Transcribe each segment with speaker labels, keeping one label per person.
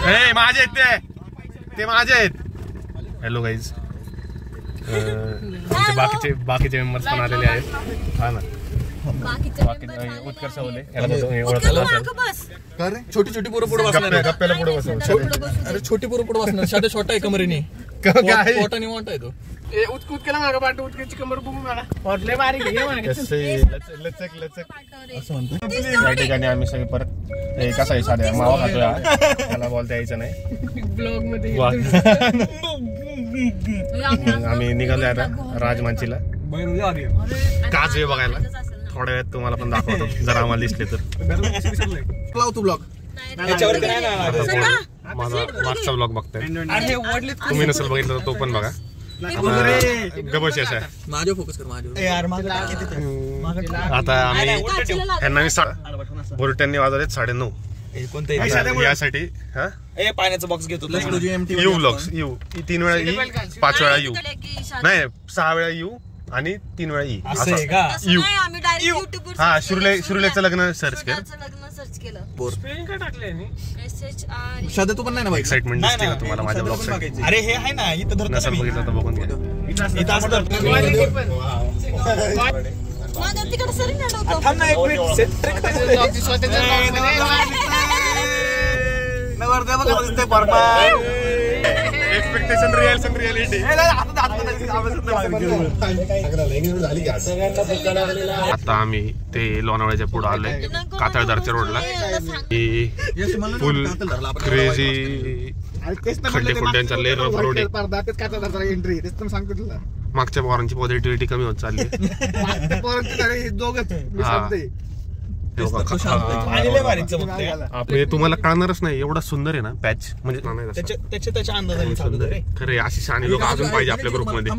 Speaker 1: माझे आहेत ते माझे आहेत. हॅलो गाईज, बाकीचे मेंबर्स पण आलेले आहेत. हा ना, उत्कर्ष बोले
Speaker 2: छोटी छोटी पोरं पुढे बसणार,
Speaker 1: गप्प्याला पुढे बसव.
Speaker 2: अरे छोटी पोरं पुढे बसणार, साधा छोटा आहे कमरेने, पोटाने मोठा आहे तो.
Speaker 3: उचकूत केला मागं पाठ, उचकीची कमर बघू मला वाटले बारीक आहे
Speaker 1: लचक असं म्हणतो. या ठिकाणी आम्ही सगळे परत कसा आहे साध्या मावा खातोय. त्याला बोलता यायचं नाही
Speaker 3: ब्लॉग मध्ये.
Speaker 1: आम्ही निघालो आता राजमांचीला काजवे बघायला. थोड्या वेळात तुम्हाला पण दाखवतो जर आम्हाला दिसले तर.
Speaker 2: लावतो ब्लॉग
Speaker 1: माझा मागचा ब्लॉग बघताय तुम्ही, नसेल बघितलं तर तो पण बघा. गबश असा
Speaker 2: माझ्यावर फोकस कर,
Speaker 1: आता आम्ही यांना बोरट्यांनी वाजवले 9:30 यासाठी.
Speaker 2: पाण्याचा बॉक्स घेतो,
Speaker 1: यू ब्लॉग्स, यू 3 वेळा ई, 5 वेळा यू नाही, 6 वेळा यू आणि 3 वेळा ई यू. हा, शिरुलेचं लग्न सर्च कर.
Speaker 2: शब्द तू पण नाही ना,
Speaker 1: एक्साइटमेंट दिसते का तुम्हाला माझ्या ब्लॉग साठी?
Speaker 2: अरे हे आहे ना इथं धरतो,
Speaker 1: नसेल बघितलं तर बघून घ्या. एक्सपेक्टेशन रिअल आणि रिअलिटी. आता आम्ही ते लोणावळ्याच्या पुढे आलोय, कातळदारच्या रोडला. फुल क्रेझी खड्डे खुड्ड्यांचा लेअर रोड आहे. मागच्या पोरांची पॉझिटिव्हिटी कमी होत चालली. तुम्हाला कळणारच नाही, एवढा सुंदर आहे ना पॅच. म्हणजे खरे अशी शहाणी लोक अजून पाहिजे आपल्या ग्रुप मध्ये.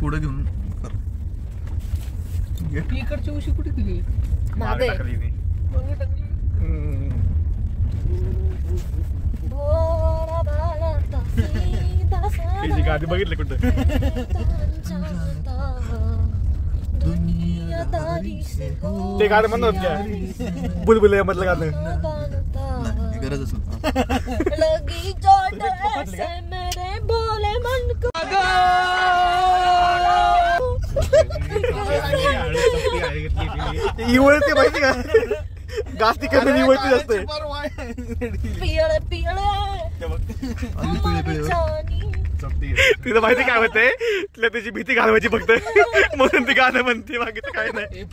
Speaker 2: पुढे घेऊन
Speaker 3: इकडची उशी कुठे गेली?
Speaker 1: गाडी बघितलं कुठं? ते गाणं म्हणत का बुलबुले मधलं गाणं?
Speaker 2: गरज असेल
Speaker 1: इवळते माहिती का? गास्ती कमी इवळती जास्त. तिथं माहिती काय होतंय, तिला त्याची भीती घालवायची फक्त, म्हणून ती गाणं म्हणते, बाकी तर काय नाही.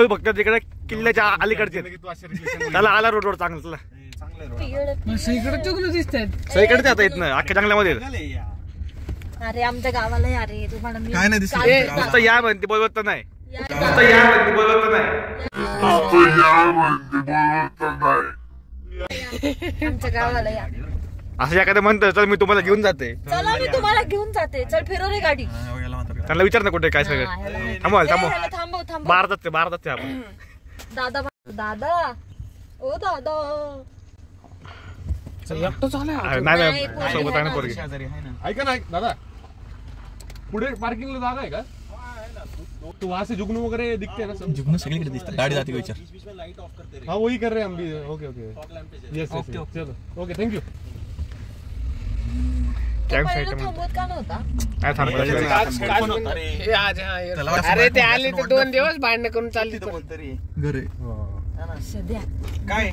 Speaker 1: फक्त तिकडे किल्ल्याच्या अलीकडचे त्याला आला रोड चांगला सगळीकडे आता येत नाही अख्ख्या जंगलामध्ये.
Speaker 4: अरे आमच्या गावाला या रे, तुम्हाला
Speaker 2: काय नाही दिसत.
Speaker 1: या म्हणते बोलवत नाही,
Speaker 4: आमच्या गावाला या.
Speaker 1: असं एखादं म्हणतं चल मी तुम्हाला घेऊन जाते,
Speaker 4: चला मी तुम्हाला घेऊन जाते, चल फिरव रे गाडी.
Speaker 1: त्यांना विचार ना कुठे काय सगळं. थांबव बारात आपण.
Speaker 4: दादा ओ दादा
Speaker 3: एकटं झालं
Speaker 1: नाही सोबत आहे ना पोरगी.
Speaker 3: ऐका ना दादा, पुढे पार्किंगला जागा आहे का? तो वहां से जुगनू वगैरह दिखते हैं ना सब?
Speaker 2: जुगनू सगळीकडे दिसतात, गाडी जाते का विचार.
Speaker 1: हाँ वही कर रहे हैं हम भी. ओके यस चलो ओके थँक्यू.
Speaker 4: थांबवत का नव्हता?
Speaker 3: अरे ते आले तर 2 दिवस भांडण करून चालली
Speaker 2: घरे.
Speaker 4: काय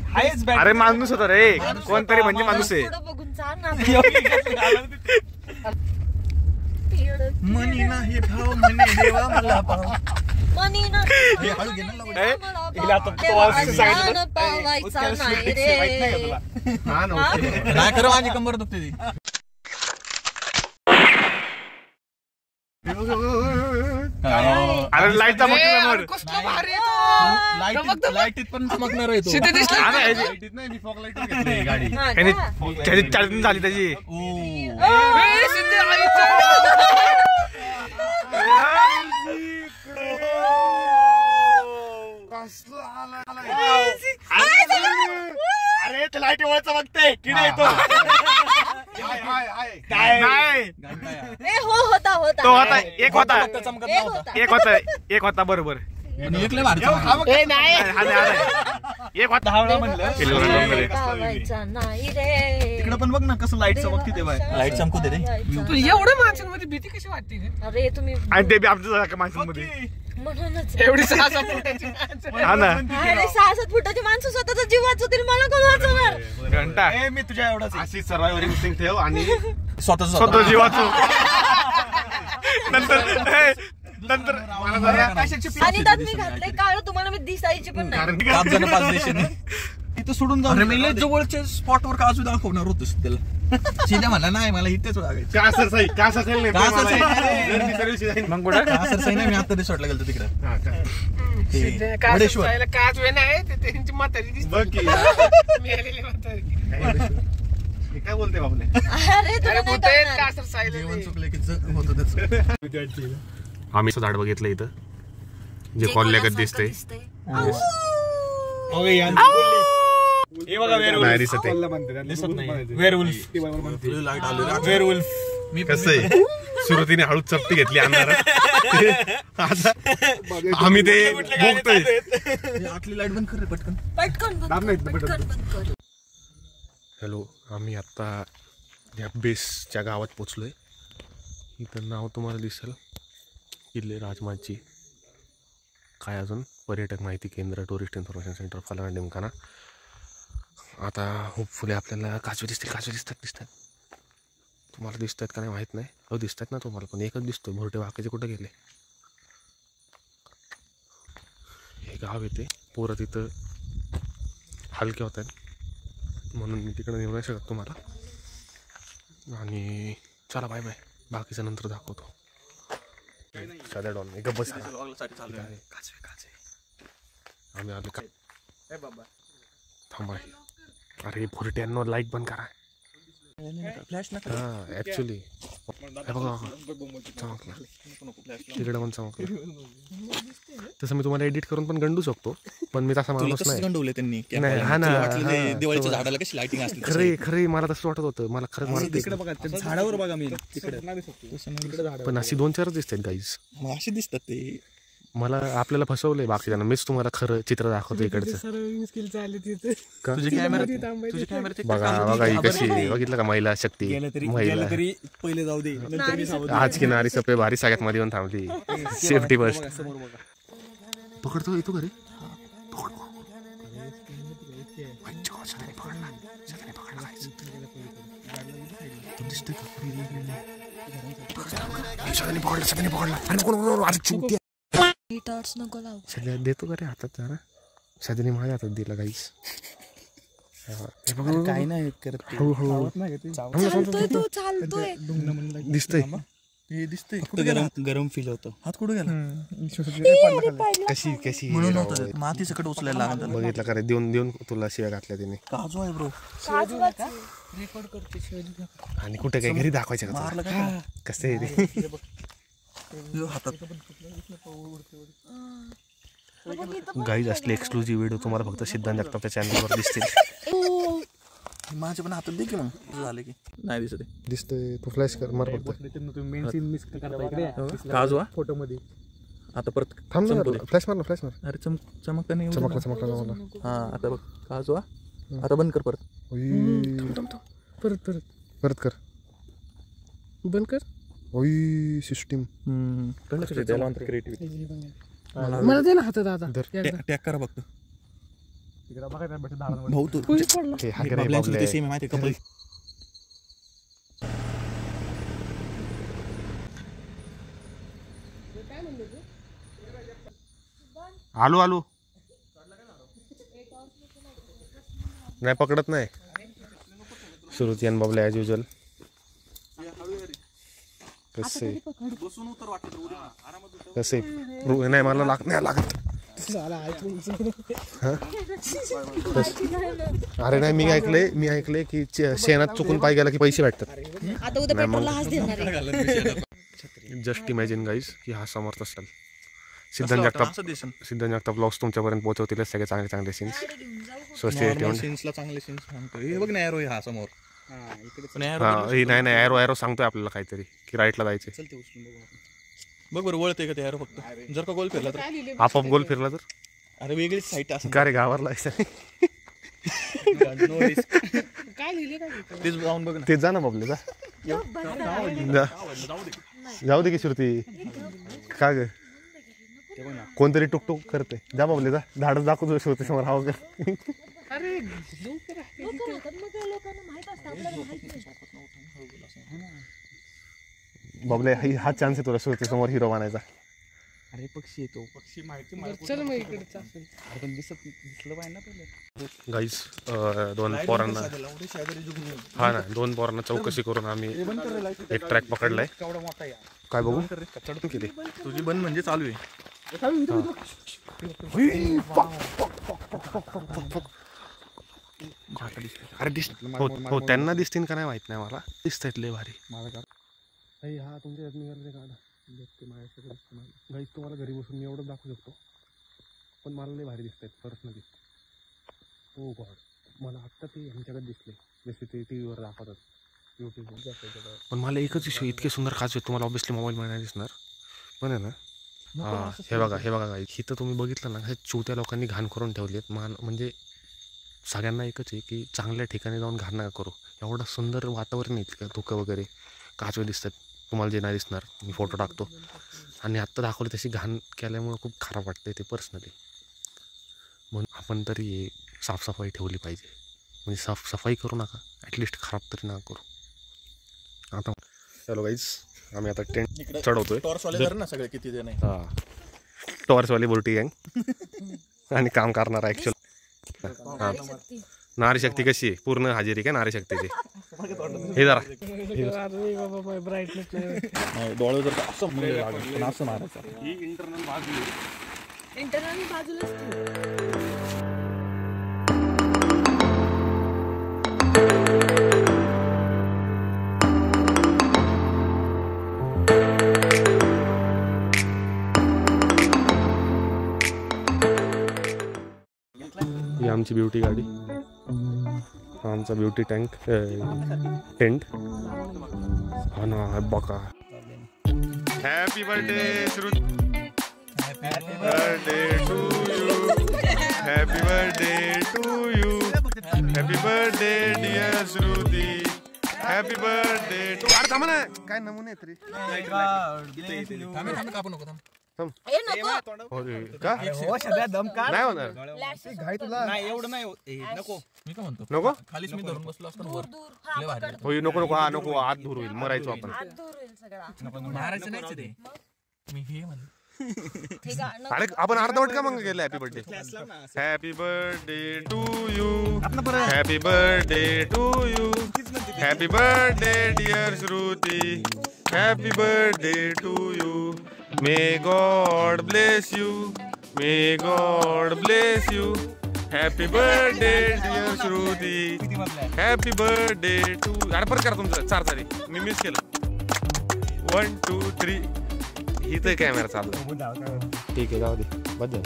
Speaker 1: अरे माणूस होता रे, कोणतरी म्हणजे माणूस आहे.
Speaker 4: बघून चाल ना.
Speaker 2: मनी नाही भाव म्हणे देवा मला पाव.
Speaker 4: मनी नाही पावायचा नाही रे.
Speaker 2: काय करू, माझी कंबर दुखते ती.
Speaker 1: अरे लाईट चमकणार,
Speaker 2: लाईटीत पण चमकणार आहे तो.
Speaker 1: गाडी चार्जिंग झाली त्याची.
Speaker 2: अरे ते लाईटी वळ चमकते, किडा येतो.
Speaker 4: होता
Speaker 5: तो होता एक होता
Speaker 4: एक
Speaker 5: एक होता बरोबर
Speaker 2: एक लय भारी
Speaker 5: एक होता धावला म्हणलं
Speaker 4: गावायचा नाही रे.
Speaker 2: इकडे पण बघ ना कसं लाईट चमकते ते बाय लाईट चमकू दे रे.
Speaker 3: एवढ्या माणसांमध्ये भीती कशी वाटते रे?
Speaker 4: अरे तुम्ही
Speaker 5: आणि ते बी आमच्या माणसांमध्ये
Speaker 4: म्हणूनच
Speaker 3: एवढी 6-7 फुटाची माणसं.
Speaker 5: हा ना
Speaker 4: अरे 6-7 फुटाची माणसं स्वतःचा जीव वाचवतील, मला कोण वाचवणार?
Speaker 5: घंटा
Speaker 2: मी तुझ्या एवढाच
Speaker 1: अशी सर्वायवर इन्स्टिंक्ट ठेव आणि
Speaker 5: स्वतः जीवाचो नंतर
Speaker 4: आणि त्यात मी घातले काळ, तुम्हाला मी दिसायची पण नाही.
Speaker 2: इथं सोडून जाऊ. मी जवळच्या स्पॉटवर काजू दाखवणार होतोस त्याला. सीधा म्हणला नाही मला इथेच लागायचं.
Speaker 5: मग कुठं
Speaker 2: नाही मी आता रिसॉर्टला गेलो तिकडे.
Speaker 3: काच वे नाही ते त्यांची म्हातारी दिसते. मेलेली म्हातारी.
Speaker 1: काय बोलते बाबले?
Speaker 4: अरे तुला नाही कळणार.
Speaker 3: कासर सायले
Speaker 2: जेवण चुकलं की जग होतं त्याचं.
Speaker 1: आम्ही झाड बघितलं इथं जे कॉलल्यागत दिसतंय. नाही दिसत
Speaker 2: मी
Speaker 1: कसं आहे सुरुवातीने हळूच चपटी घेतली अंधारात. आता आम्ही ते बघतोय.
Speaker 2: आतली लाईट बंद कर रे पटकन.
Speaker 4: पटकन बंद कर.
Speaker 1: हॅलो, आम्ही आत्ता या बेसच्या गावात पोचलोय. इथं नाव तुम्हाला दिसेल किल्ले राजमाची. काय अजून पर्यटक माहिती केंद्र, टुरिस्ट इन्फॉर्मेशन सेंटर, फलाना ढिमकाना. आता होपफुली आपल्याला काजवे दिसतात. तुम्हाला दिसतात का नाही माहीत नाही. हो दिसतात ना तुम्हाला, पण एकच दिसतोय. भोरटे वाकाचे कुठं गेले? हे गाव येते पोरं तिथं हलके होत आहेत म्हणून मी तिकडं नेऊ नाही शकत तुम्हाला. आणि चला बाय बाय, बाकीचं नंतर दाखवतो. साध्या डॉन गप्प बस. आम्ही आलो काय थांबा. अरे भोरट्यांनो लाईट बंद करा.
Speaker 2: फ्लॅश ना
Speaker 1: हा ऍक्च्युली बघा चमकला तिकडे पण चमकलं. तसं मी तुम्हाला एडिट करून पण गंडू शकतो, पण मी तसा माणूस नाही.
Speaker 2: गंडवले त्यांनी.
Speaker 1: नाही हा ना,
Speaker 2: दिवाळीच्या झाडाला कशी लाइटिंग असते
Speaker 1: खरे मला तसं वाटत होतं. मला खरंच
Speaker 2: तिकडे बघा झाडावर बघा. मी तिकडे
Speaker 1: पण अशी 2-4 दिसतात गाईज.
Speaker 2: अशी दिसतात ते.
Speaker 1: मला आपल्याला फसवलंय बाकीच्यांना. मीच तुम्हाला खरं चित्र दाखवतो इकडचं.
Speaker 2: तुझे कॅमेरा
Speaker 1: बघा ही कशी बघितलं का महिला शक्ती. महिला
Speaker 2: पहिले जाऊ दे.
Speaker 1: आज की नारी सपे भारी सगळ्यात मध्ये येऊन थांबली. Safety first. पकडतो येतो घरी. सध्या देतो का रे हातात जरा. सध्याने माझ्या हातात दिला गाईस.
Speaker 2: काय नाही करत.
Speaker 1: हळूहळू दिसतंय.
Speaker 2: हे दिसतंय गरम फील होतं. हात कुठे गेला?
Speaker 1: कशी
Speaker 2: म्हणून होतं माती सकट उचलायला लागत.
Speaker 1: बघितलं का रे, देऊन तुला शिव्या घातल्या तिने.
Speaker 2: काजू आहे ब्रो. रेकॉर्ड करते.
Speaker 1: आणि कुठे काय घरी दाखवायचं का? कसं आहे रे गाईज. असले एक्सक्लुझिव्ह व्हिडिओ तुम्हाला फक्त सिद्धांत जगतापच्या चॅनलवर दिसतील.
Speaker 2: माझ्या पण हातात दे की मग. झालं की नाही दिसत.
Speaker 1: दिसतंय तू फ्लॅश कर मार फक्त.
Speaker 2: काजू फोटो मध्ये. आता परत
Speaker 1: थांब ना, फ्लॅश मार.
Speaker 2: अरे चमकता नाही.
Speaker 1: चमकला मला.
Speaker 2: हा आता बघ काजू. आता बंद कर परत.
Speaker 1: परत कर. बंद कर. ओय सिस्टीम.
Speaker 3: मला दे ना हातात आता.
Speaker 2: टॅग करा फक्त. भाऊ तू माहिती कपल.
Speaker 1: आलो नाही पकडत नाही. सुरुची आणि बाबला ॲज युजल. कसं नाही मला लागत. अरे नाही, मी ऐकलंय की शेणात चुकून पाय गेला की पैसे भेटतात. जस्ट इमॅजिन गाईज की हा समर्थ असेल. सिद्धांत जगताप ब्लॉग्स तुमच्यापर्यंत पोहोचवतील सगळे चांगले सीन्स.
Speaker 2: सीन्सला चांगले सीन्स सांगतो. हे बघ ना यार हा समोर पण
Speaker 1: हा नाही ॲरो ॲरो सांगतोय आपल्याला काहीतरी की राईटला जायचंय.
Speaker 2: बघ बरं वळते का ते अरे फक्त जर का गोल फिरला तर
Speaker 1: आपोआप गोल फिरला तर
Speaker 2: अरे वेगळीच साईट असं
Speaker 1: का रे गावाला
Speaker 2: तेच जाऊन बघ ना.
Speaker 1: तेच जा ना बाबले जा जाऊ दे की श्रुती का ग कोणतरी टुकटुक करते जा बाबले जा धाडच दाखवतो श्रुती समोर हवं कर. बाबले हा चान्स आहे तुला श्रुती समोर हिरो बनायचा.
Speaker 2: अरे पक्षी येतो पक्षी माहिती पण दिसलं पाहिजे ना पहिले.
Speaker 1: गाईस दोन पोरांना हा ना 2 पोरांना चौकशी करून आम्ही एक ट्रॅक पकडलाय. काय बघू चढून किती
Speaker 2: तुझी बन म्हणजे चालू आहे.
Speaker 1: अरे हो त्यांना दिसतील का नाही माहित नाही मला दिसतायत लय भारी. हा तुमच्या गाईस तुम्हाला घरी बसून मी एवढं दाखवू शकतो पण मला लय भारी दिसत आहेत पर्सनली. ओ गॉड मला आत्ता ते ह्यांच्याकडे दिसले जसे ते टी व्हीवर दाखवतात यूट्यूबवर. पण मला एकच इश्यू इतके सुंदर काच आहेत तुम्हाला ऑब्विसली मोबाईलमध्ये नाही दिसणार पण आहे ना. हे बघा गाईस इथं तुम्ही बघितलं ना हे चुत्या लोकांनी घाण करून ठेवली आहेत. म्हणजे सगळ्यांना एकच आहे की चांगल्या ठिकाणी जाऊन घाण नका करू. एवढं सुंदर वातावरण आहे का धुकं वगैरे काचवे दिसतात तुम्हाला जे नाही दिसणार मी फोटो टाकतो. आणि आत्ता दाखवली तशी घाण केल्यामुळं खूप खराब वाटतं ते पर्सनली. म्हणून आपण तरी साफसफाई ठेवली पाहिजे म्हणजे साफसफाई करू नका ॲटलिस्ट खराब तरी नका करू. आता चलो गाईज आम्ही आता टेंट चढवतोय.
Speaker 2: ना सगळे किती जण आहे.
Speaker 1: हां टॉर्चवाली बोलटी गँग आणि काम करणार ॲक्च्युअल. हां नारी शक्ती कशी आहे पूर्ण हजेरी काय नारी शक्तीची. हे जरा
Speaker 2: डोळे जर असं मारायचं
Speaker 3: इंटरनल बाजू
Speaker 4: इंटरनल बाजूला
Speaker 1: ही आमची ब्युटी गाडी आमचा ब्युटी टँक टेंट. हा ना बघा. Happy birthday Shruti birthday to you happy birthday to you happy birthday dear Shruti happy birthday to. अरे थांबा ना काय नमुने तरी
Speaker 2: कापू नको थांब.
Speaker 4: ए नको
Speaker 1: का नाही होणार
Speaker 2: नाही एवढं नाही नको मी काय म्हणतो
Speaker 1: नको
Speaker 2: खालीच मी धरून बसलो असतो वर
Speaker 4: दूर
Speaker 1: होई नको हा नको हात धुर होईल मरायचो आपण.
Speaker 4: हात दूर होईल सगळा.
Speaker 2: मारायचं नाही ते मी हे म्हणतो.
Speaker 4: हे गाणं
Speaker 1: अरे आपण अर्धवट का मग गेलं happy birthday happy birthday to you happy birthday to you happy birthday dear Shruti happy birthday to you may God bless you may God bless you happy birthday dear Shruti happy birthday to. अरे परत करा तुमचं 4 झाली मी miss केलं 1 2 3 इथं camera चालू ठीक आहे जाऊ दे बद्दल.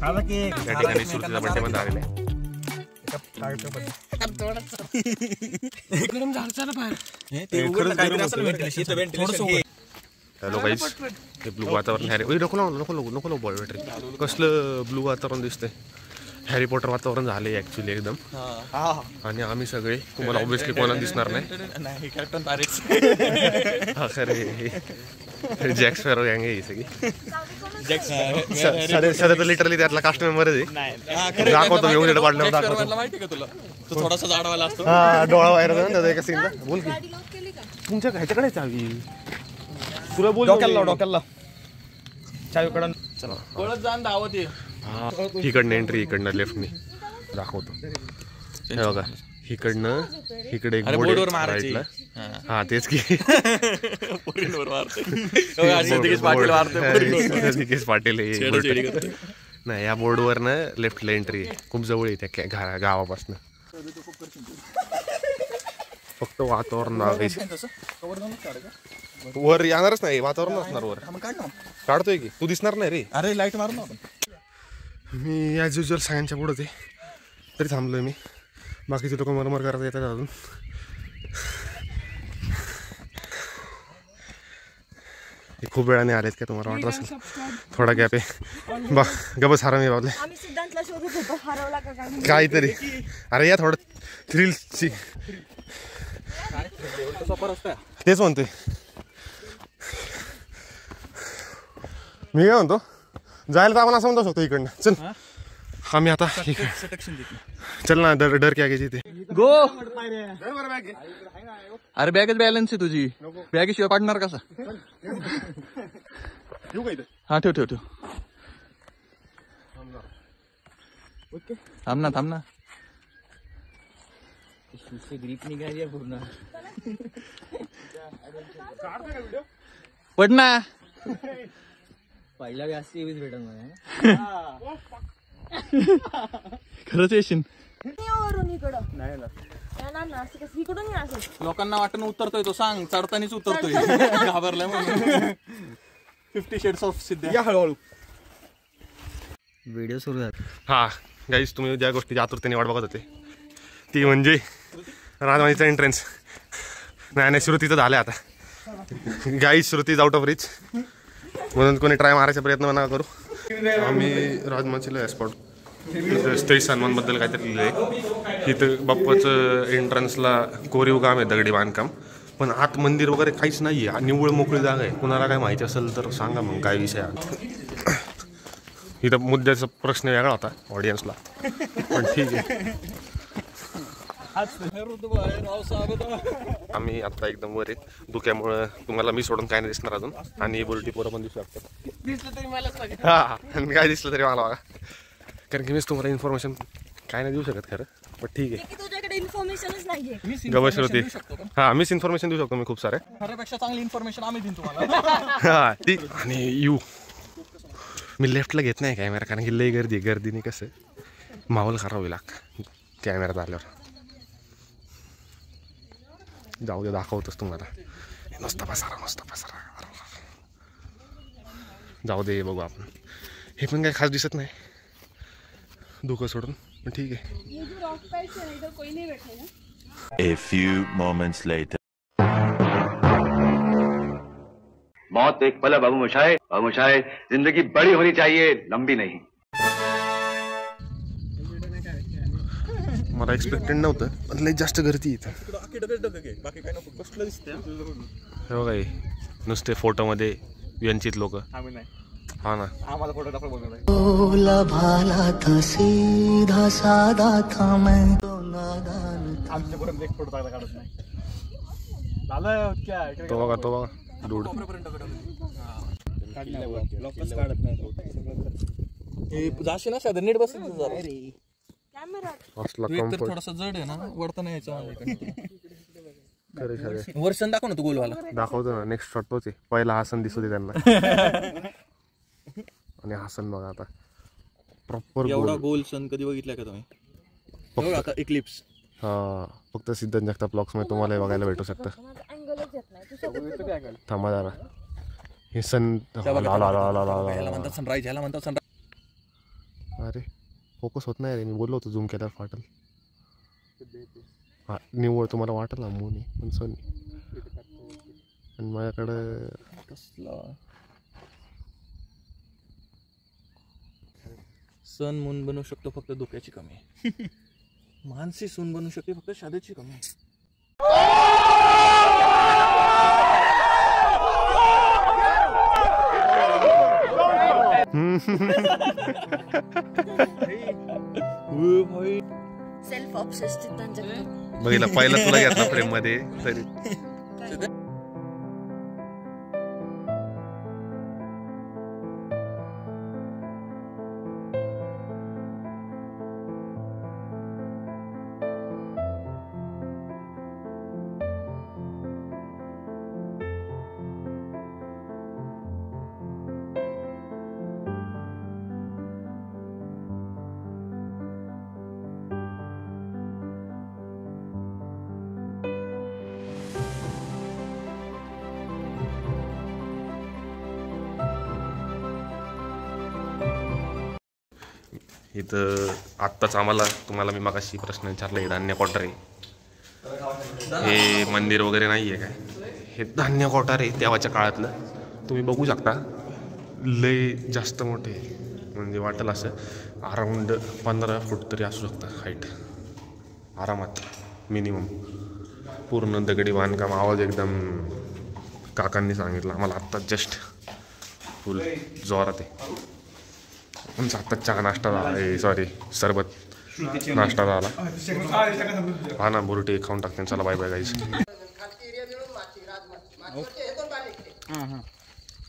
Speaker 1: त्या ठिकाणी श्रुतीचा बर्थडे पण झालेला आहे. हॅलो गाईस हे ब्लू वातावरण हॅरी नको बॉय कसलं ब्लू वातावरण दिसतंय. हॅरी पॉटर वातावरण झाले ऍक्च्युली एकदम. आणि आम्ही सगळे तुम्हाला ऑब्विसली कोणाला दिसणार नाही. हा खरे जॅक स्पॅरो गँग आहे ही सगळी. सध्या तर लिटरली त्यातला कास्ट मेंबरच आहे. दाखवतो मी उजेड पाडल्यावर दाखवतो.
Speaker 2: माहिती का तुला तो थोडासा जाडवाला असतो.
Speaker 1: हा डोळा बाहेर होता ना एका सीनला. बोल की
Speaker 4: गाडी लॉक केली का?
Speaker 1: तुमच्या ह्याच्याकडे चावी तुला बोल
Speaker 2: डोक्याला चावीकडून
Speaker 1: चला
Speaker 2: कळत जाण धावत ये.
Speaker 1: इकडनं एंट्री इकडनं लेफ्टनी दाखवतो. हे बघा इकडनं इकडे एक बोर्ड
Speaker 2: बोर्डवर
Speaker 1: आहे
Speaker 2: मारायची.
Speaker 1: राईटला. हा तेच की
Speaker 2: पोरींवर मारते
Speaker 1: दिकेश पाटील नाही या बोर्डवर ना लेफ्टला एंट्री आहे. खूप जवळ आहे त्या गावापासून. फक्त वातावरण वर येणारच नाही वातावरण असणार वर. काढतोय की तू दिसणार नाही रे.
Speaker 2: अरे लाईट मारू ना आपण.
Speaker 1: मी ॲज युजल सगळ्यांच्या पुढंच आहे तरी थांबलोय मी. बाकीचे लोक मरमर करत येतात अजून. हे खूप वेळाने आलेत का तुम्हाला वाटत असेल थोडा गॅप आहे. बा गबस हरामी बाबले
Speaker 4: आम्ही सिद्धांतला शोधत होतो हरवला का काय.
Speaker 1: काहीतरी. अरे या थोडं थ्रिलची तेच म्हणतोय मी. काय म्हणतो जायला तर आपण असं म्हणतो शकतो इकडनं. चल आम्ही आता चल ना. डर क्या घ्यायची ते
Speaker 2: गो. अरे बॅगच बॅलन्स आहे तुझी. बॅगेशिवाय पाडणार कसा. हा ठेव ठेव ठेव. थांब ना थांब ना. ग्रीप निघाली पूर्ण. पड ना.
Speaker 6: पहिला जास्त भेटत मला.
Speaker 2: खरंच येशील.
Speaker 4: वरून इकडं नाही ना असं कसं इकडून नाही असं.
Speaker 2: लोकांना वाटणं उतरतोय तो सांग. चढतानीच उतरतोय. घाबरलाय म्हणून. 50 Shades of सिद्ध्या. हळूहळू
Speaker 6: व्हिडिओ सुरू झाला.
Speaker 1: हा गाईज तुम्ही ज्या गोष्टीची आतुरतेने वाट बघत होते ती म्हणजे राजमानीचा एंट्रन्स. नाही श्रुती तर झाल्या आता. Guys Shruti is out of rich म्हणून कोणी ट्राय मारायचा प्रयत्न नका करू. आम्ही राजमाचीला स्पॉट स्त्री सन्मानबद्दल काहीतरी लिहिलं आहे. इथं बाप्पाचं एंट्रन्सला कोरीव काम आहे दगडी बांधकाम. पण आत मंदिर वगैरे काहीच नाही आहे. निव्वळ मोकळी जागा आहे. कुणाला काय माहिती असेल तर सांगा मग काय विषय आहे. इथं मुद्द्याचा प्रश्न वेगळा होता ऑडियन्सला पण ठीक आहे. आम्ही आता एकदम वर आहे. धुक्यामुळं तुम्हाला मी सोडून काय नाही दिसणार अजून. आणि बुलटी पोरं पण दिसू शकतात. हा आणि काय दिसलं तरी मला बघा. कारण की मीच तुम्हाला इन्फॉर्मेशन काय नाही देऊ शकत खरं. पण ठीक आहे.
Speaker 4: तुझ्याकडे इन्फॉर्मेशनच नाहीये.
Speaker 1: गवश होती. हा मिस इन्फॉर्मेशन देऊ शकतो मी खूप सारे.
Speaker 2: खऱ्यापेक्षा चांगली इन्फॉर्मेशन आम्ही देईन तुम्हाला.
Speaker 1: हा ती. आणि यू मी लेफ्टला घेत नाही कॅमेरा कारण की लई गर्दीने कसं माहोल खराब होईल कॅमेऱ्यात आल्यावर. जाऊ दे दाखवतोच तुम्हाला. नुसता पसारा. जाऊ दे बघू आपण. हे पण काही खास दिसत नाही धुकं सोडून पण ठीक आहे.
Speaker 7: A few moments later.
Speaker 8: मौत एक पल बाबू मोशाय जिंदगी बड़ी होनी चाहिए लंबी नहीं.
Speaker 1: मला एक्सपेक्टेड नव्हतं पण लई जास्त गर्दी इथं. हे बघा हे नुसते फोटोमध्ये व्यंचित लोक. हा ना
Speaker 2: आम्हाला फोटोग्राफर बोलवलं. आमच्यापर्यंत एक फोटो चांगला काढत नाही.
Speaker 1: तो बघा डूड.
Speaker 2: जाशी ना साधं नीट बस.
Speaker 1: असला कम्फर्ट
Speaker 2: थोडासा जड आहे ना वरता नाही यायचं.
Speaker 1: खरे
Speaker 2: वर्षण दाखव ना तू गोलवाला.
Speaker 1: दाखवतो ना. नेक्स्ट शॉट तोच आहे. पहिला हासन दिसू दे त्यांना. आणि हासन बघा आता प्रॉपर
Speaker 2: एवढा गोल सन कधी बघितलाय का तुम्ही. आता इक्लिप्स.
Speaker 1: हा फक्त सिद्धांत जगताप ब्लॉग्स मध्ये तुम्हाला बघायला भेटू शकतं. थांबा जरा. हे सन
Speaker 2: सनराईज ह्याला म्हणतात सनराईज.
Speaker 1: अरे फोकस होत नाही रे. मी बोललो होतो झूम केल्यावर फाटल. हा निव्वळ तुम्हाला वाटेल ना मून आहे पण सन. आणि माझ्याकडं
Speaker 2: सन मून बनवू शकतो फक्त धोक्याची कमी. मानसी सून बनवू शकते फक्त शादेची कमी.
Speaker 4: सेल्फ ऑब्सेस्ड
Speaker 1: बघितलं पहिला तुला घेतला फ्रेम मध्ये तरी. इथं आत्ताच आम्हाला तुम्हाला मी मगाशी प्रश्न विचारला हे धान्य क्वार्टर आहे. हे मंदिर वगैरे नाही आहे काय, हे धान्य क्वार्टर आहे तेव्हाच्या काळातलं. तुम्ही बघू शकता लय जास्त मोठे, म्हणजे वाटेल असं अराऊंड 15 फूट तरी असू शकतं हाईट आरामात मिनिमम. पूर्ण दगडी बांधकाम. आवाज एकदम काकांनी सांगितलं आम्हाला आत्ता जस्ट फुल जोरात आहे. आमचा आत्ता चहा नाश्ता झाला, सॉरी सरबत नाश्ता झाला. हा ना बुरटे खाऊन टाकते. चला बाय बाय गाईज.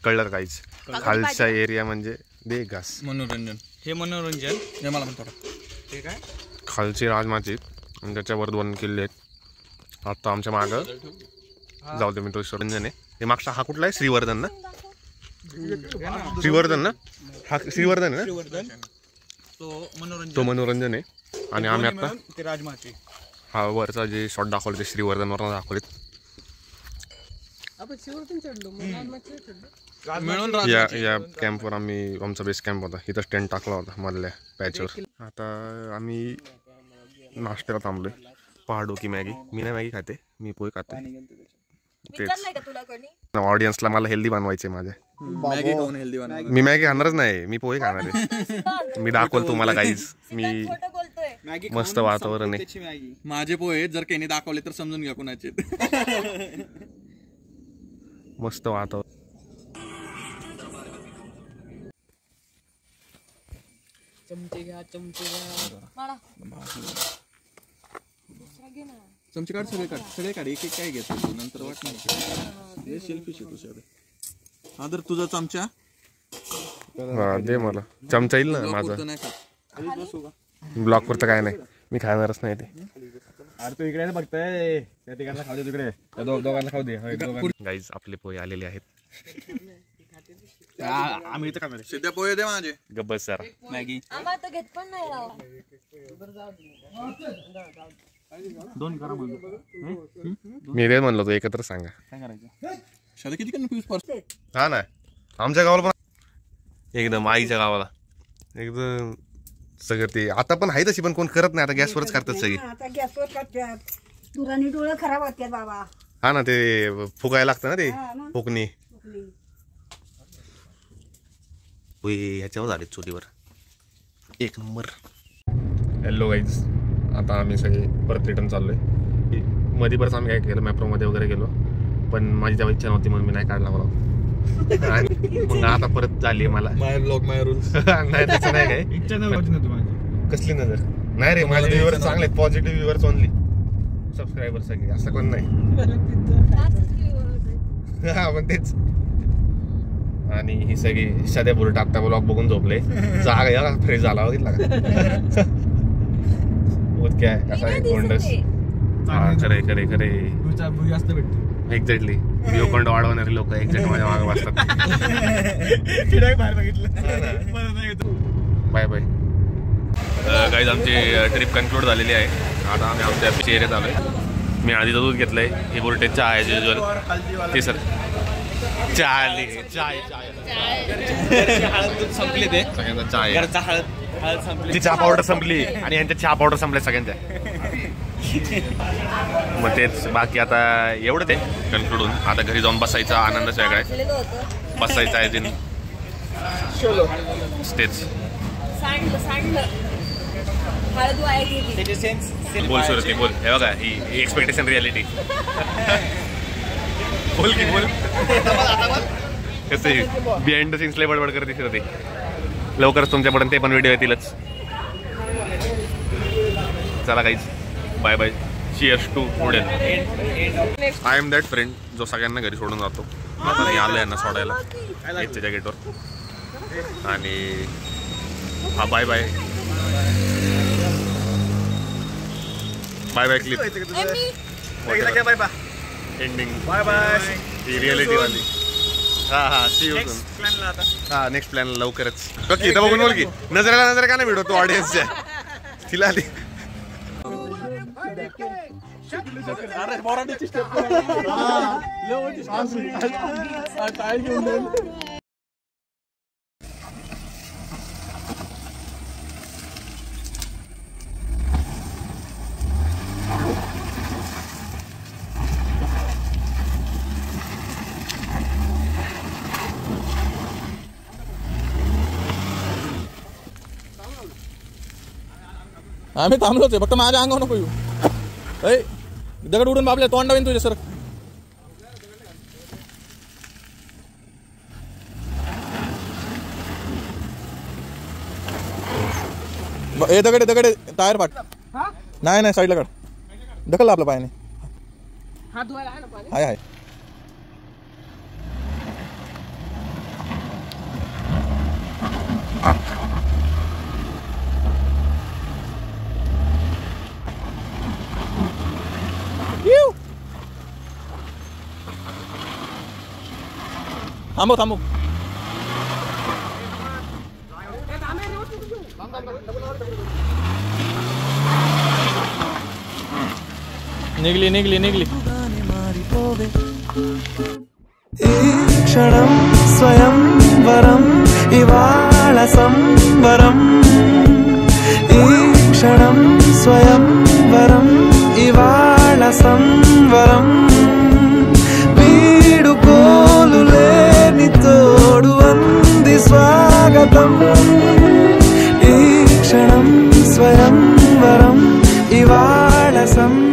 Speaker 1: कळलं गाईज, खालचा एरिया म्हणजे दे घास
Speaker 2: मनोरंजन. हे मनोरंजन हे मला म्हणतो ते काय
Speaker 1: खालची राजमाची आणि त्याच्यावर 2 किल्ले आहेत. आता आमच्या मागं जाऊ दे मी तो रंजन आहे. हे मागचा हा कुठला आहे? श्रीवर्धन ना? श्रीवर्धन ना? हा श्रीवर्धन आहे ना? तो मनोरंजन आहे. आणि आम्ही आता
Speaker 2: राजमाची
Speaker 1: हा वरचा जे शॉट दाखवले ते श्रीवर्धनवर दाखवलेत. या कॅम्पवर आम्ही आमचा बेस कॅम्प होता, इथं टेंट टाकला होता मधल्या पॅचवर. आता आम्ही नाश्त्याला थांबलोय. पहाडो की मॅगी. मी नाही मॅगी खाते, मी पोहे खाते. ऑडियन्सला मला हेल्दी बनवायचे माझ्या. मी मॅगी खाणारच नाही, मी पोहे खाणार आहे. मी दाखवल तुम्हाला गाईज. मी मस्त वातावरण आहे.
Speaker 2: माझे पोहे जर काही दाखवले तर समजून घ्या कोणाचे.
Speaker 1: मस्त वातावरण.
Speaker 6: चमचे घ्या चमचे घ्या.
Speaker 2: चमचे काढ, सगळे काढ एक एक काय घेतो नंतर वाटणार. हे सेल्फिश आहे तुझ्याकडे. हा तर तुझा चमचा.
Speaker 1: हा दे मला चमचा येईल ना माझा. ब्लॉक पुरतं काय नाही, मी खाणारच नाही ते.
Speaker 5: अरे तू इकडे बघताय त्या ठिकाणी खाऊ दे, तिकडे त्या दोघांना खाऊ दे.
Speaker 1: गाईज आपले पोहे आलेले आहेत.
Speaker 5: आम्ही इथं खाणार.
Speaker 2: सध्या पोहे दे माझे.
Speaker 1: गब्बस जरा
Speaker 2: मॅगी
Speaker 4: आम्हाला घेत पण नाही राव.
Speaker 1: मी रे म्हणलो तो एकत्र सांगा.
Speaker 2: शाळा किती कन्फ्यूज.
Speaker 1: हा ना आमच्या गावाला पण एकदम आईच्या गावाला एकदम सगळं ते आता पण आहे तशी, पण कोण करत नाही आता. गॅसवरच करतात सगळी.
Speaker 9: आता गॅसवर करतात. दुरानी डोळे खराब होतात बाबा.
Speaker 1: हा ना ते फुगायला लागतं ना ते फुकणी. ह्याच्यावर झाले चुलीवर एक नंबर. हॅलो गाईज, आता आम्ही सगळे परत रिटर्न चाललोय. मध्ये परत आम्ही काय केलं मॅप्रोमध्ये वगैरे गेलो, पण माझी तेव्हा इच्छा नव्हती म्हणून मी नाही काढला मला. मग आता परत झाली मला
Speaker 2: माय ब्लॉग माय रूल्स.
Speaker 1: नाही तसं नाही काय.
Speaker 5: इच्छा नव्हती ना तुम्हाला?
Speaker 1: कसली नजर नाही रे, माझे व्ह्यूअर्स चांगले आहेत. Positive viewers only. सबस्क्रायबर सगळे असं कोण नाही. हा पण तेच. आणि ही सगळी सध्या बुरट आता ब्लॉग बघून झोपले. जागा या फ्रेश झाला बघितला का? काय कसा आहे कोंडस. हा खरे खरे खरे
Speaker 5: जास्त भेटतो.
Speaker 1: एक्झॅक्टली. व्ह्यू पॉइंट वाढवणारे लोक एक्झॅक्ट माझ्या मागे वाचतात. Bye bye guys. आमची ट्रिप कन्क्लूड झालेली आहे. आता आम्ही आमच्या एरियात आलोय. मी आधीचं दूध घेतलंय. हे बुरटे चहा आहे युजल ते सर. चहा
Speaker 2: संपले ते
Speaker 1: सगळ्यांचा चहा आहे.
Speaker 2: हळद संपली.
Speaker 1: ती चहा पावडर संपली आणि यांच्या चहा पावडर संपल्या सगळ्यांच्या. मग तेच बाकी आता एवढं ते कन्क्लूड. आता घरी जाऊन बसायचा आनंदच वेगळा आहे. बसायचा आहे दिन तेच. बोल सुरती बोल. हे बघा ही एक्सपेक्टेशन रियालिटी. बोल की बोल. कसं बिहाइंड द सीन्स लय बडबड करत दिसत होते. लवकरच तुमच्यापर्यंत ते पण व्हिडिओ येतीलच. चला काहीच बाय बाय. चिअर्स टू पुढे. आय एम दॅट फ्रेंड जो सगळ्यांना घरी सोडून जातो. आता मी आलो यांना सोडायला याच्या गेटवर. आणि हा bye bye bye bye clip ending. Bye bye. ही रिअलिटी वाली. हा हा सी यू सून. हा नेक्स्ट प्लॅन लवकरच. ओके इथं बघून बोल की नजरेला नजर का नाही भेटतो तू ऑडियन्सच्या. तिला आली
Speaker 2: आम्ही थांबलोच आहे, फक्त माझ्या अंगावर नको येऊ. ऐ दगड उडून बाबल्या तोंडा येईन तुझ्या सर. ए दगड दगड टायर फाट. नाही नाही साईडला काढ. ढकल आपल्या पायाने.
Speaker 6: हात धुवायला आहे ना पाणी?
Speaker 2: हाय हाय. थांबव थांबव. निघली निघली निघली.
Speaker 10: క్షణం స్వయంవరం ఇవాళ సంబరం. ఈ క్షణం స్వయంవరం ఇవాళ సంబరం. వీడుకోలు లేని తోడు అంది స్వాగతం. ఈ క్షణం స్వయంవరం ఇవాళ సంబరం.